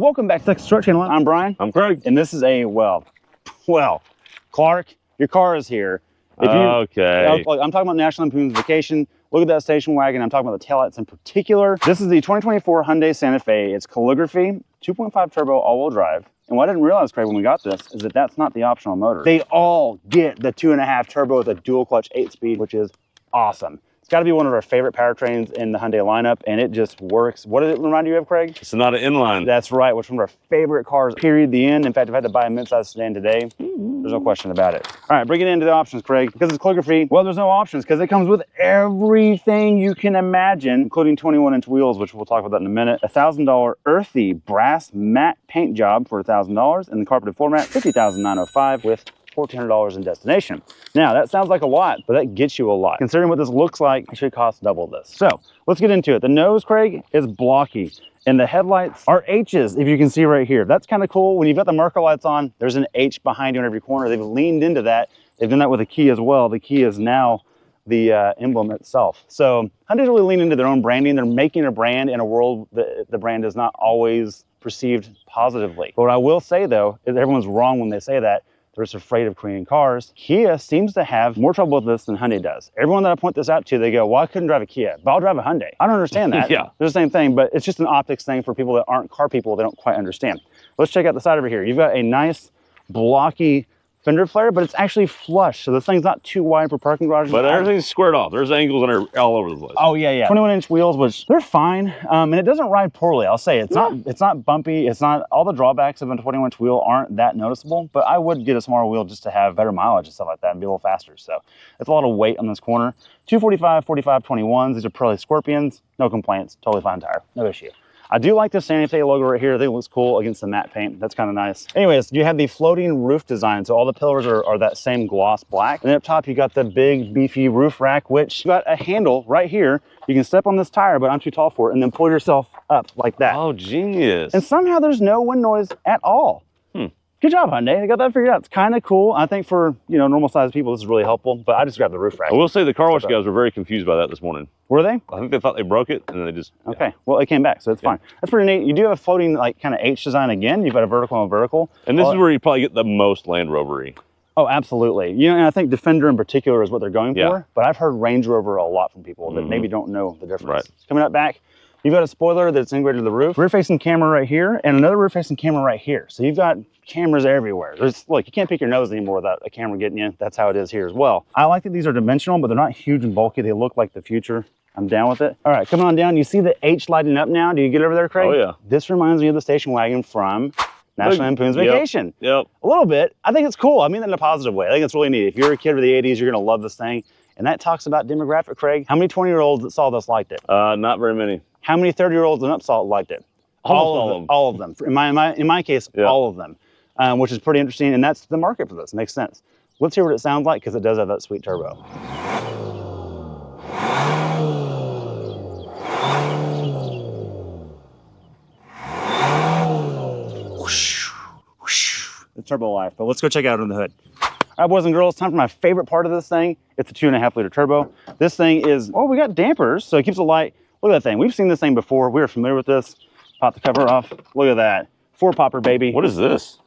Welcome back to the Construct Channel. I'm Brian. I'm Craig. And this is a, well, Clark, your car is here. Okay. I'm talking about National Lampoon's Vacation. Look at that station wagon. I'm talking about the taillights in particular. This is the 2024 Hyundai Santa Fe. It's Calligraphy, 2.5 turbo all-wheel drive. And what I didn't realize, Craig, when we got this, is that that's not the optional motor. They all get the 2.5 turbo with a dual clutch 8-speed, which is awesome. It's got to be one of our favorite powertrains in the Hyundai lineup, and it just works. What did it remind you of, Craig? It's not an inline. That's right, which is one of our favorite cars, period, the end. In fact, if I had to buy a midsize sedan today, there's no question about it. All right, bring it into the options, Craig. Because it's calligraphy, well, there's no options because it comes with everything you can imagine, including 21-inch wheels, which we'll talk about that in a minute. A $1,000 earthy brass matte paint job for $1,000, and the carpeted floor mat, $50,905 with $1,400 in destination. Now, that sounds like a lot, but that gets you a lot. Considering what this looks like, it should cost double this. So let's get into it. The nose, Craig, is blocky, and the headlights are H's, if you can see right here. That's kind of cool. When you've got the marker lights on, there's an H behind you in every corner. They've leaned into that. They've done that with the key as well. The key is now the emblem itself. So Hyundai's really leaned into their own branding. They're making a brand in a world that the brand is not always perceived positively. But what I will say, though, is everyone's wrong when they say that. They're just afraid of Korean cars. Kia seems to have more trouble with this than Hyundai does. Everyone that I point this out to, they go, well, I couldn't drive a Kia, but I'll drive a Hyundai. I don't understand that. Yeah. They're the same thing, but it's just an optics thing for people that aren't car people. They don't quite understand. Let's check out the side over here. You've got a nice blocky fender flare, but it's actually flush. So this thing's not too wide for parking garages. But everything's squared off. There's angles and are all over the place. Oh yeah, yeah. 21-inch wheels, which they're fine. And it doesn't ride poorly. I'll say it's not bumpy. It's not, all the drawbacks of a 21-inch wheel aren't that noticeable, but I would get a smaller wheel just to have better mileage and stuff like that and be a little faster. So it's a lot of weight on this corner. 245, 45, 21s. These are Pirelli Scorpions. No complaints. Totally fine tire. No issue. I do like the Santa Fe logo right here. I think it looks cool against the matte paint. That's kind of nice. Anyways, you have the floating roof design. So all the pillars are that same gloss black. And then up top, you got the big beefy roof rack, which you got a handle right here. You can step on this tire, but I'm too tall for it, and then pull yourself up like that. Oh, genius. And somehow there's no wind noise at all. Good job, Hyundai. They got that figured out. It's kind of cool. I think for, you know, normal sized people, this is really helpful, but I just grabbed the roof rack. I will say the car wash guys were very confused by that this morning. Were they? I think they thought they broke it, and then they just... Okay, well, it came back, so it's fine. That's pretty neat. You do have a floating, like, kind of H design again. You've got a vertical and a vertical. And this is where you probably get the most Land Rover-y. Oh, absolutely. You know, and I think Defender in particular is what they're going for, but I've heard Range Rover a lot from people that maybe don't know the difference. Right. Coming up back, you've got a spoiler that's integrated to the roof, rear-facing camera right here, and another rear-facing camera right here. So you've got cameras everywhere. Look, you can't pick your nose anymore without a camera getting you. That's how it is here as well. I like that these are dimensional, but they're not huge and bulky. They look like the future. I'm down with it. All right, coming on down. You see the H lighting up now? Do you get over there, Craig? Oh, yeah. This reminds me of the station wagon from National Lampoon's Vacation. Yep. A little bit. I think it's cool. I mean that in a positive way. I think it's really neat. If you're a kid of the 80s, you're going to love this thing. And that talks about demographic, Craig. How many 20-year-olds that saw this liked it? Not very many. How many 30-year-olds and up saw it liked it? All of them. All of them. In my case, all of them. Which is pretty interesting, and that's the market for this. Makes sense. Let's hear what it sounds like, because it does have that sweet turbo. It's turbo life, but let's go check it out under the hood. All right, boys and girls, time for my favorite part of this thing. It's a 2.5-liter turbo. This thing is, oh, we got dampers, so it keeps it light. Look at that thing. We've seen this thing before. We are familiar with this. Pop the cover off. Look at that. 4-popper, baby. What is this?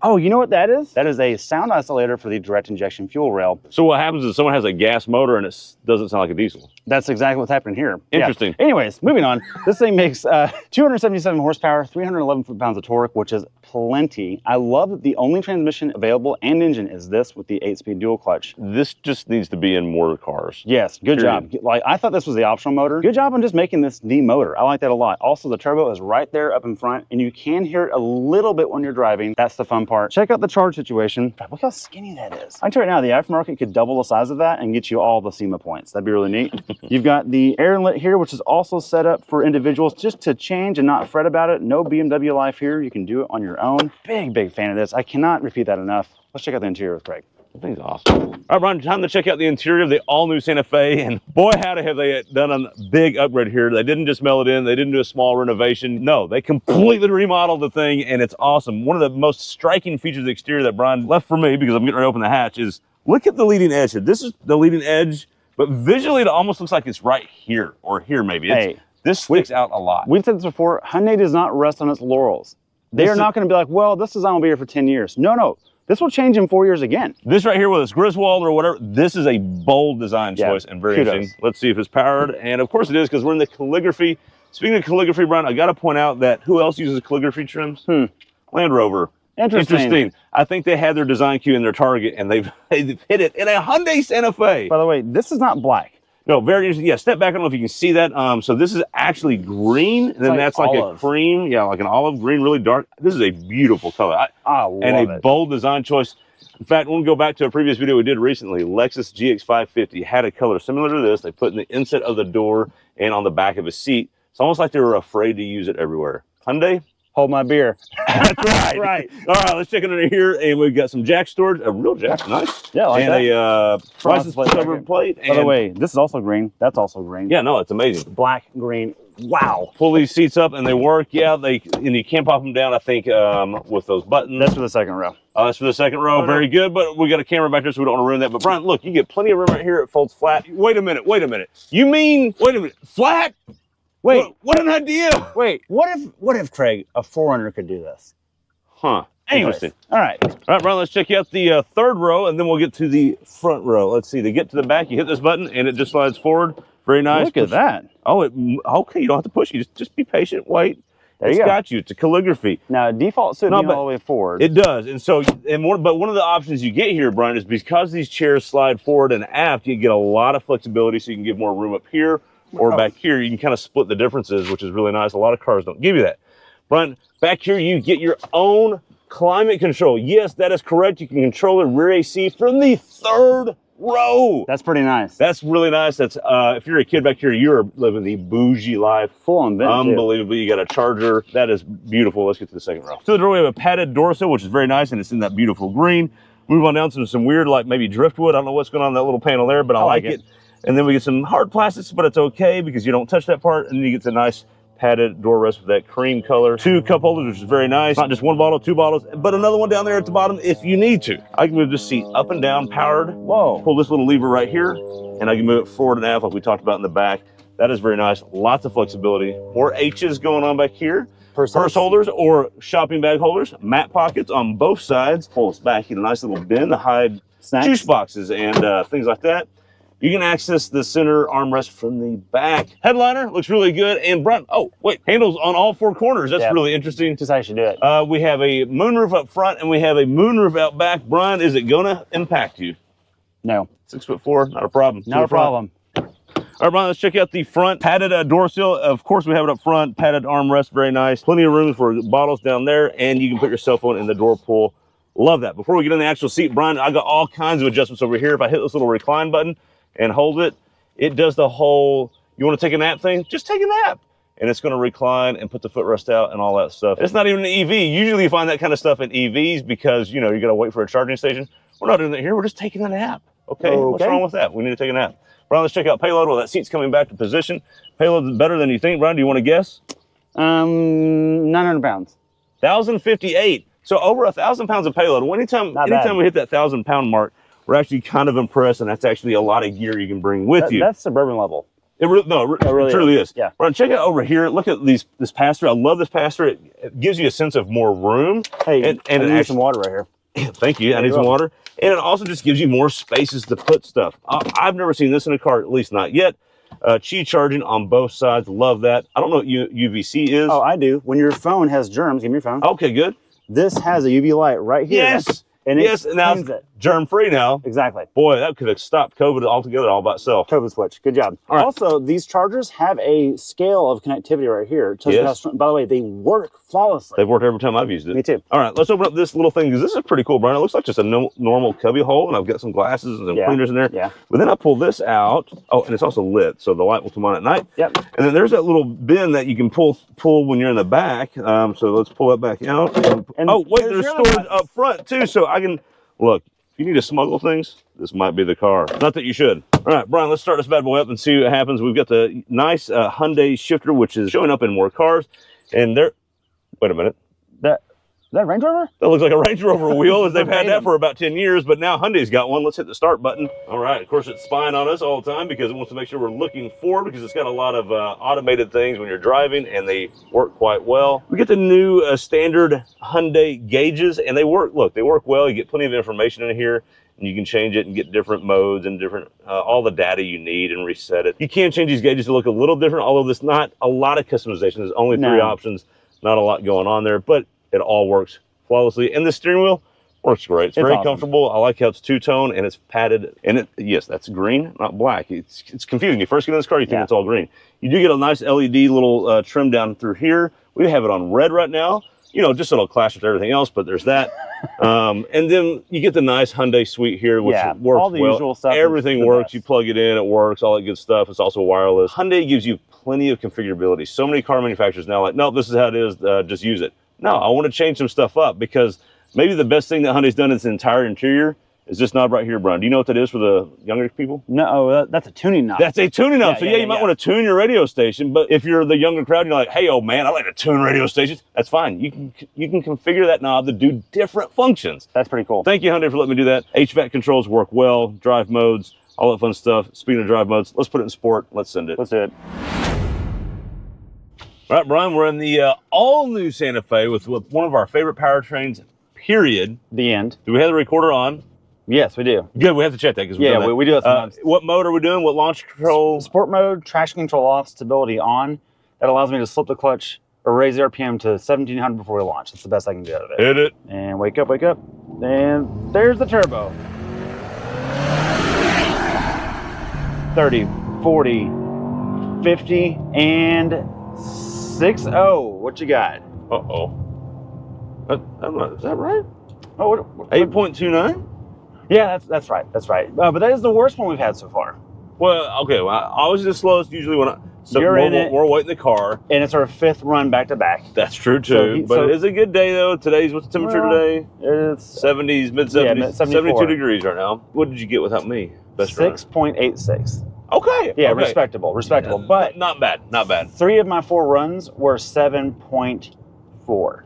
Oh, you know what that is? That is a sound isolator for the direct injection fuel rail. So what happens is someone has a gas motor and it doesn't sound like a diesel. That's exactly what's happening here. Interesting. Yeah. Anyways, moving on. This thing makes 277 horsepower, 311 foot-pounds of torque, which is plenty. I love that the only transmission available and engine is this with the 8-speed dual clutch. This just needs to be in more cars. Yes, good job. Like, I thought this was the optional motor. Good job on just making this the motor. I like that a lot. Also, the turbo is right there up in front, and you can hear it a little bit when you're driving. That's the fun part. Check out the charge situation. Look how skinny that is. I can tell you right now, the aftermarket could double the size of that and get you all the SEMA points. That'd be really neat. You've got the air inlet here, which is also set up for individuals just to change and not fret about it. No BMW life here. You can do it on your own. Big fan of this. I cannot repeat that enough. Let's check out the interior with Craig. That thing's awesome. All right, Brian, time to check out the interior of the all-new Santa Fe. And boy, howdy have they done a big upgrade here. They didn't just mail it in. They didn't do a small renovation. No, they completely remodeled the thing, and it's awesome. One of the most striking features of the exterior that Brian left for me, because I'm getting ready to open the hatch, is look at the leading edge here. This is the leading edge, but visually it almost looks like it's right here, or here maybe. This sticks out a lot. We've said this before. Hyundai does not rest on its laurels. They're not going to be like, well, this design will be here for 10 years. No. This will change in 4 years again. This right here, whether it's Griswold or whatever, this is a bold design choice and very interesting. Let's see if it's powered. And of course it is, because we're in the calligraphy. Speaking of calligraphy, Brian, I got to point out that who else uses calligraphy trims? Land Rover. Interesting. I think they had their design queue in their Target, and they've hit it in a Hyundai Santa Fe. By the way, this is not black. No, very interesting. Yeah, step back. I don't know if you can see that. So this is actually green, and then that's like a cream. Yeah, like an olive green, really dark. This is a beautiful color. I love and a it. bold design choice. In fact, when we go back to a previous video we did recently, Lexus GX550 had a color similar to this. They put in the inset of the door and on the back of a seat. It's almost like they were afraid to use it everywhere. Hyundai? Hold my beer. That's right. Right. All right, let's check it under here. And we've got some jack storage, a real jack, nice. Yeah, like and that. A license plate. By the way, this is also green. That's also green. Yeah, no, it's amazing. Black, green. Wow. Pull these seats up and they work. Yeah, and you can pop them down, I think, with those buttons. That's for the second row. That's for the second row. Very good, but we got a camera back there, so we don't want to ruin that. But Brian, look, you get plenty of room right here. It folds flat. Wait a minute. You mean, wait a minute, flat? Wait, what an idea. Wait, what if Craig, a 400 could do this? Huh. Anyways, Interesting. all right, Brian, let's check out the third row, and then we'll get to the front row. Let's see. To get to the back, you hit this button, and it just slides forward. Very nice. Look at that. Oh, okay. You don't have to push. You just be patient. Wait. There you go. It's got you. It's a calligraphy. Now, default should be all the way forward. It does. And so, but one of the options you get here, Brian, is because these chairs slide forward and aft, you get a lot of flexibility, so you can give more room up here or back here. You can kind of split the differences, which is really nice. A lot of cars don't give you that. Brian, back here, you get your own climate control. Yes, that is correct. You can control the rear AC from the third row. That's pretty nice. That's really nice. That's if you're a kid back here, you're living the bougie life. Full on vent. Unbelievable. You got a charger. That is beautiful. Let's get to the second row. To the door, we have a padded door sill, which is very nice, and it's in that beautiful green. Move on down to some weird, like maybe driftwood. I don't know what's going on in that little panel there, but I like it. And then we get some hard plastics, but it's okay because you don't touch that part. And then you get the nice padded door rest with that cream color. 2 cup holders, which is very nice. Not just 1 bottle, 2 bottles, but another one down there at the bottom if you need to. I can move this seat up and down, powered. Whoa. Pull this little lever right here, and I can move it forward and aft like we talked about in the back. That is very nice. Lots of flexibility. More H's going on back here. Purse holders or shopping bag holders. Mat pockets on both sides. Pull this back, get a nice little bin to hide snacks, juice boxes, and things like that. You can access the center armrest from the back. Headliner looks really good. And Brian, oh, wait, handles on all 4 corners. That's really interesting. Just how you should do it. We have a moonroof up front and we have a moonroof out back. Brian, is it gonna impact you? No. 6'4", not a problem. Not a problem. All right, Brian, let's check out the front. Padded door sill. Of course, we have it up front. Padded armrest, very nice. Plenty of room for bottles down there, and you can put your cell phone in the door pull. Love that. Before we get in the actual seat, Brian, I got all kinds of adjustments over here. If I hit this little recline button and hold it, it does the whole, you want to take a nap thing? Just take a nap. And it's going to recline and put the footrest out and all that stuff. It's not even an EV. Usually you find that kind of stuff in EVs because, you know, you got to wait for a charging station. We're not doing that here. We're just taking a nap. Okay. What's wrong with that? We need to take a nap. Brian, let's check out payload. Well, that seat's coming back to position. Payload is better than you think. Brian, do you want to guess? 900 pounds. 1,058. So over 1,000 pounds of payload. Anytime we hit that 1,000-pound mark, we're actually kind of impressed, and that's actually a lot of gear you can bring with you. That's suburban level. It really truly is. Yeah. Brian, check it out over here. Look at this pass-through. I love this pass-through. It gives you a sense of more room. Hey, and I need some water right here. Thank you. I need some water. And it also just gives you more spaces to put stuff. I've never seen this in a car, at least not yet. Qi charging on both sides. Love that. I don't know what UVC is. Oh, I do. When your phone has germs, give me your phone. Okay, good. This has a UV light right here. Yes. And now it's germ-free now. Exactly. Boy, that could have stopped COVID altogether all by itself. COVID switch. Good job. All right. Also, these chargers have a scale of connectivity right here. Yes. By the way, they work flawlessly. They've worked every time I've used it. Me too. All right, let's open up this little thing because this is pretty cool, Brian. It looks like just a normal cubby hole, and I've got some glasses and some cleaners in there. Yeah. But then I pull this out. Oh, and it's also lit, so the light will come on at night. Yep. And then there's that little bin that you can pull when you're in the back. So let's pull that back out. And oh, wait, there's storage up front too, so I can. Look, if you need to smuggle things, this might be the car. Not that you should. All right, Brian, let's start this bad boy up and see what happens. We've got the nice Hyundai shifter, which is showing up in more cars. And there, wait a minute. That that a Range Rover? That looks like a Range Rover wheel, as they've had that for about 10 years, but now Hyundai's got one. Let's hit the start button. All right, of course it's spying on us all the time because it wants to make sure we're looking forward, because it's got a lot of automated things when you're driving, and they work quite well. We get the new standard Hyundai gauges, and they work, look, they work well. You get plenty of information in here, and you can change it and get different modes and different, all the data you need and reset it. You can change these gauges to look a little different, although there's not a lot of customization. There's only 3 options, not a lot going on there, but it all works flawlessly. And the steering wheel works great. It's very awesome. comfortable. I like how it's two-tone and it's padded. And it, yes, that's green, not black. It's confusing. You first get in this car, you think it's all green. You do get a nice LED little trim down through here. We have it on red right now. You know, just so it'll clash with everything else, but there's that. And then you get the nice Hyundai suite here, which works all the well. usual stuff. Everything works. You plug it in, it works, all that good stuff. It's also wireless. Hyundai gives you plenty of configurability. So many car manufacturers now like, no, this is how it is, just use it. No, I want to change some stuff up, because maybe the best thing that Hyundai's done in its entire interior is this knob right here, Brian. Do you know what that is for the younger people? No, that's a tuning knob. That's a tuning knob. So you might want to tune your radio station, but if you're the younger crowd, you're like, hey, old man, I like to tune radio stations. That's fine. You can configure that knob to do different functions. That's pretty cool. Thank you, Hyundai, for letting me do that. HVAC controls work well, drive modes, all that fun stuff. Speaking of drive modes, let's put it in sport. Let's send it. Let's do it. All right, Brian, we're in the all-new Santa Fe with one of our favorite powertrains, period. The end. Do we have the recorder on? Yes, we do. Good, we have to check that because we do that sometimes. What mode are we doing? What launch control? Sport mode, traction control off, stability on. That allows me to slip the clutch or raise the RPM to 1700 before we launch. That's the best I can do out of it. Hit it. And wake up. And there's the turbo. 30, 40, 50, and 6.0. What you got? Uh-oh. Is that right? Oh, 8.29? Yeah, that's right. That's right. But that is the worst one we've had so far. Well, okay. Well, always the slowest usually when we're waiting the car. And it's our 5th run back to back. That's true too. But it is a good day though. What's the temperature today? It's 70s, mid-70s, 72 degrees right now. What did you get without me? 6.86. Okay. Yeah, okay. Respectable. But not bad. 3 of my 4 runs were 7.4.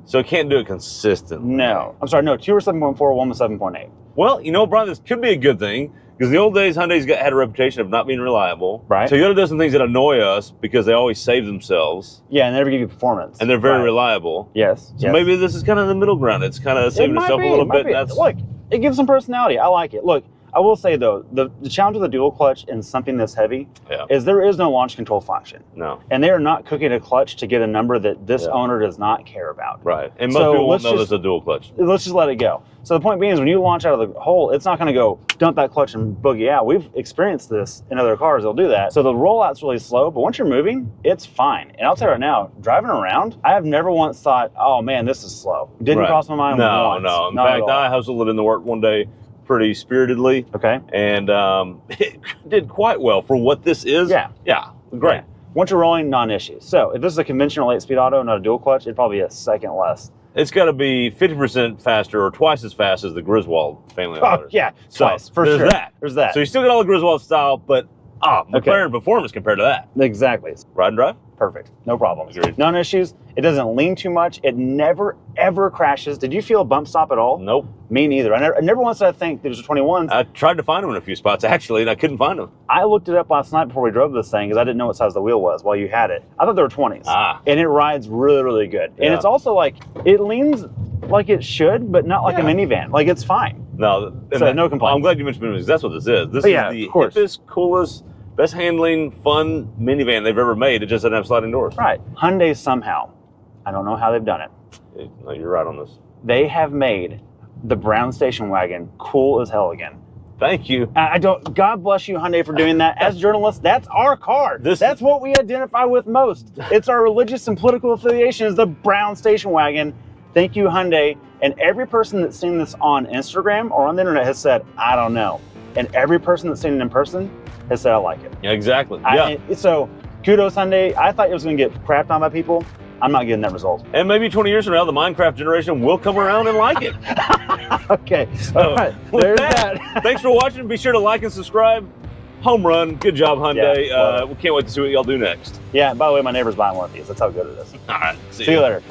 So it can't do it consistently. No. I'm sorry, no, 2 were 7.4, 1 was 7.8. Well, you know, Brian, this could be a good thing, because the old days, Hyundai's had a reputation of not being reliable. Right. Toyota does some things that annoy us because they always save themselves. Yeah, and they never give you performance. And they're very reliable. Yes. So maybe this is kind of the middle ground. It's kind of saving itself a little bit. Look, it gives some personality. I like it. Look, I will say though, the challenge with a dual clutch in something this heavy is there is no launch control function. No. And they are not cooking a clutch to get a number that this owner does not care about. Right. And most people won't know there's a dual clutch. Let's just let it go. So the point being is when you launch out of the hole, it's not going to go dump that clutch and boogie out. We've experienced this in other cars. They'll do that. So the rollout's really slow, but once you're moving, it's fine. And I'll tell you right now, driving around, I have never once thought, oh man, this is slow. Didn't cross my mind once. No. In fact, I hustled it into work one day pretty spiritedly. Okay. And it did quite well for what this is. Yeah. Great. Yeah. Once you're rolling, non-issues. So if this is a conventional 8-speed auto, not a dual clutch, it'd probably be a second less. It's got to be 50% faster or twice as fast as the Griswold family of motors. Yeah, twice, for sure. There's that. So you still get all the Griswold style, but McLaren performance compared to that. Exactly. Ride and drive? Perfect. No problems. Agreed. None issues. It doesn't lean too much. It never, ever crashes. Did you feel a bump stop at all? Nope. Me neither. I never once did I think there's a 21s. I tried to find them in a few spots, actually, and I couldn't find them. I looked it up last night before we drove this thing because I didn't know what size the wheel was while you had it. I thought there were 20s. And it rides really, really good. And it's also like, it leans like it should, but not like a minivan. Like, it's fine. No. So no complaints. I'm glad you mentioned minivans. That's what this is. This is the hippest, coolest, best handling, fun minivan they've ever made. It just doesn't have sliding doors. Right. Hyundai somehow, I don't know how they've done it. No, you're right on this. They have made the brown station wagon cool as hell again. Thank you. God bless you, Hyundai, for doing that. As journalists, that's our car. That's what we identify with most. It's our religious and political affiliation is the brown station wagon. Thank you, Hyundai. And every person that's seen this on Instagram or on the internet has said, I don't know. And every person that's seen it in person has said, I like it. Yeah, exactly. So kudos, Hyundai. I thought it was going to get crapped on by people. I'm not getting that result. And maybe 20 years from now, the Minecraft generation will come around and like it. Okay. All right. There's that. Thanks for watching. Be sure to like and subscribe. Home run. Good job, Hyundai. Yeah, we can't wait to see what y'all do next. Yeah. By the way, my neighbor's buying one of these. That's how good it is. All right. See you later.